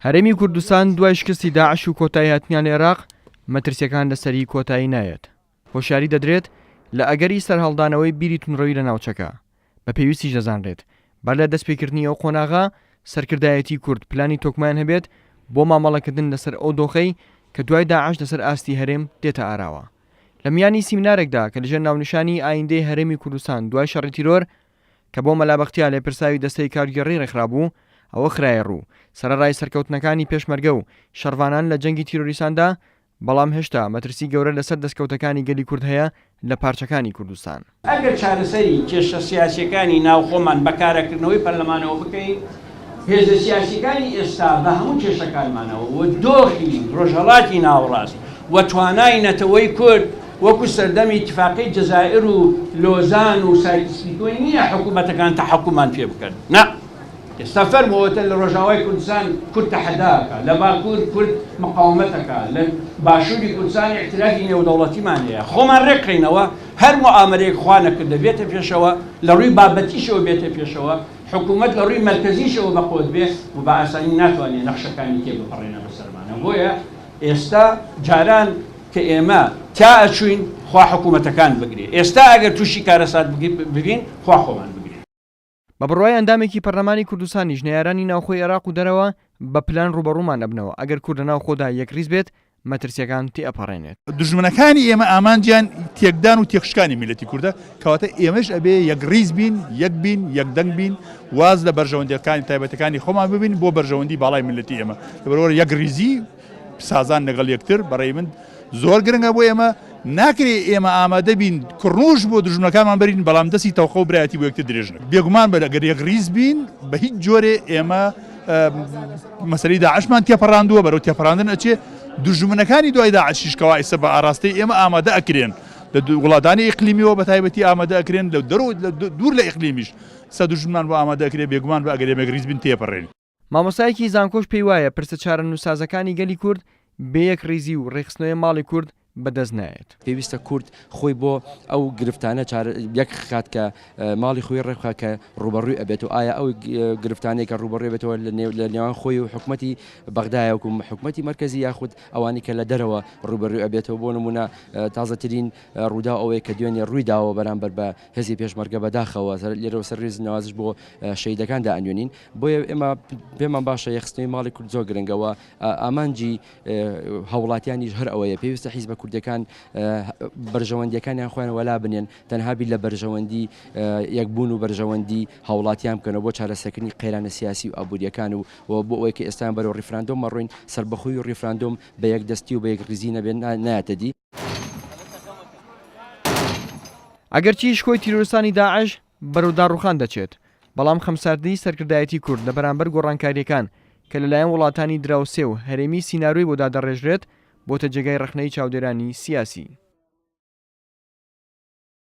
هەرێمی کوردستان دوای شکستی داعش و کۆتایی هاتنیان لە عێراق مەترسیەکان لەسەری کۆتایی نایەت. هۆشیاری دەدرێت لە ئەگەری سەرهەڵدانەوەی بیری تونڕەوی لە ناوچەکە بە پێویستی دەزانرێت بەر لە دەستپێکردنی ئەو قۆناغا سەرکردایەتی کورد پلانی تۆکمان هەبێت بۆ مامەڵەکردن لەسەر ئەو دۆخەی کە دوای داعش لەسەر ئاستی هەرێم دێتە ئاراوە. لە میانی سیمینارێکدا کە لەژێر ناونیشانی ئایندەی هەرێمی کوردستان دوای شەڕی تیرۆر کە بۆ مەلابەختیا لێپرساوی دەستەی کارگەڕی ڕێکخرابوو ئەوە خرایە ڕوو سەرەڕای سەرکەوتنەکانی پێشمەرگە و شەڕوانان لە جەنگی تیرۆریستاندا، بەڵام هێشتا مەترسی گەورە لەسەر دەستکەوتەکانی گەلی کورد هەیە لە پارچەکانی کوردستان. ئەگەر چارەسەری کێشە سیاسیەکانی ناوخۆمان بەکارەکردنەوەی پەرلەمانەوە بکەین، هێزە سیاسیەکانی ئێستا بە هەموو کێشەکانمانەوە و دۆخی ڕۆژهەڵاتی ناوەڕاست و توانای نەتەوەی کورد وەکو سەردەمی اتفاقی جەزائر و لۆزان و سایتسپیکۆی نییە حکوومەتەکان تەحەکومان پێ بکەن. نا ئێستا فەرمەوەتە لە ڕۆژاوای کوردستان کورد تەحەداکە، لە باکوور کورد مقاومەتەکە، لە باشووری کوردستان ئیعترافی نێودەوڵەتیمان هەیە. خۆمان ڕێکڕینەوە هەر موعامەرەیەک خوا نەکردە بێتە پێشەوە، لە ڕووی بابەتیشەوە بێتە پێشەوە، حکوومەت لە ڕووی مەرکەزیشەوە بەخۆت بێ و بە ئاسانی ناتوانێت نەخشەکانی تێ بپەڕێنە بەسەرمانە. بۆیە ئێستا جاران کە ئێمە تا ئەچوین خوا حکوومەتەکان بگرێ، ئێستا ئەگەر تووشی کارەسات ببین خوا خۆمان بگرێ. بە بڕوای ئەندامێکی پەرلەمانی کوردستانی ژنەیارانی ناوخۆی عێراق و دەرەوە بە پلان ڕوبەڕوومان ئەبنەوە ئەگەر کورد لە ناو خۆدا یەکریز بێت مەترسیەکان تێئەپەڕێنێت. دژمنەکانی ئێمە ئامانجیان تێکدان و تێخشکانی میلەتی کووردە، کەواتە ئێمەش ئەبێ یەکریز بین، یەک بین، یەکدەنگ بین، واز لە بەرژەوەندیەکانی تایبەتەکانی خۆمان ببین بۆ بەرژەوەندی باڵای میلەتی ئێمە. لەبەرەوە یەکریزی سازان لەگەڵ یەکتر بەڕێی من زۆر گرنگە بۆ ئێمە. ناکرێ ئێمە ئامادە بین کڕنوش بۆ دژمنەکانمان بەرین، بەڵام دەستی تەوخە و برایەتی بۆ یەکتر درێژنە. بێگومان بە ئەگەر یەکریز بین بە هیچ جۆرێ ئێمە مەسەلەی داعشمان تێپەڕاندووە، بەرەو تێپەڕاندن ئەچێ دژمنەکانی دوای داعشیشکەوە ئێستا بە ئاراستەی ئێمە ئامادە ئەکرێن لە وڵاتانی ئیقلیمیەوە بە تایبەتی ئامادە ئەکرێن، لە دوور لە ئیقلیمیش سە دژمنان بۆ ئامادە ئەکرێ. بێگومان بە ئەگەر ئێمە یەکریز بین تێپەڕێن. مامۆستایەکی زانکۆش پێی وایە پرسە چارە نووسازەکانی گەلی کورد بە یەکریزی و ڕێخستنەوەی ماڵی کورد بەدەست نایێت. پێویستە کورد خۆی بۆ ئەو گرفتانە یەک خات کە ماڵی خۆی ڕێکخا کە ڕوبەڕووی ئەبێت و ئایا ئەو گرفتانەی کە ڕوبەڕووی بێتەوە لە نێوان خۆی و حکوومەتی بەغدایە وەکو حکوومەتی مرکزی یاخود ئەوانی کە لە دەرەوە ڕوبەڕووی ئەبێتەوە. بۆ نمونە تازەترین ڕوودا ئەوەیە کە دوێنێ ڕوویداوە بەرامبەر بە هێزی پێشمەرگە بەداخەوە لێرەوە سەر ڕێز نەوازش بۆ شەیدەکاندا ئەنوێنین. بۆیە ئێمە پێمان باشە یەخستنەوەی ماڵی کورد زۆر گرنگەوە. ئامانجی هەوڵاتیانیش هەر ئەوەیە پێویستە حیزبە کوردەکان بەرژەوەندیەکانیان خۆیان وەلا بنێن، تەنهابی لە بەرژەوەندی یەکبوون و بەرژەوەندی هاوڵاتیان بکەنەوە بۆ چارەسەرکردنی قەیرانە سیاسی و ئابوووریەکان و بۆ ئەوەی کە ئێستا بەرەو ڕیفراندۆم مەڕۆین سەربەخۆی و ڕیفراندۆم بە یەکدەستی و بە یەکریزی نەبێن نایەتە دی. ئەگەرچی شکۆی تیرۆریستانی داعش بەرەودا ڕوخان دەچێت، بەڵام خەمساردنی سەرکردایەتی کورد لە بەرامبەر گۆڕانکاریەکان کە لەلایەن وڵاتانی دراوسێ و هەرێمی سیناروی بۆ دادەڕێژرێت بۆتە جێگای ڕخنەی چاودێرانی سیاسی.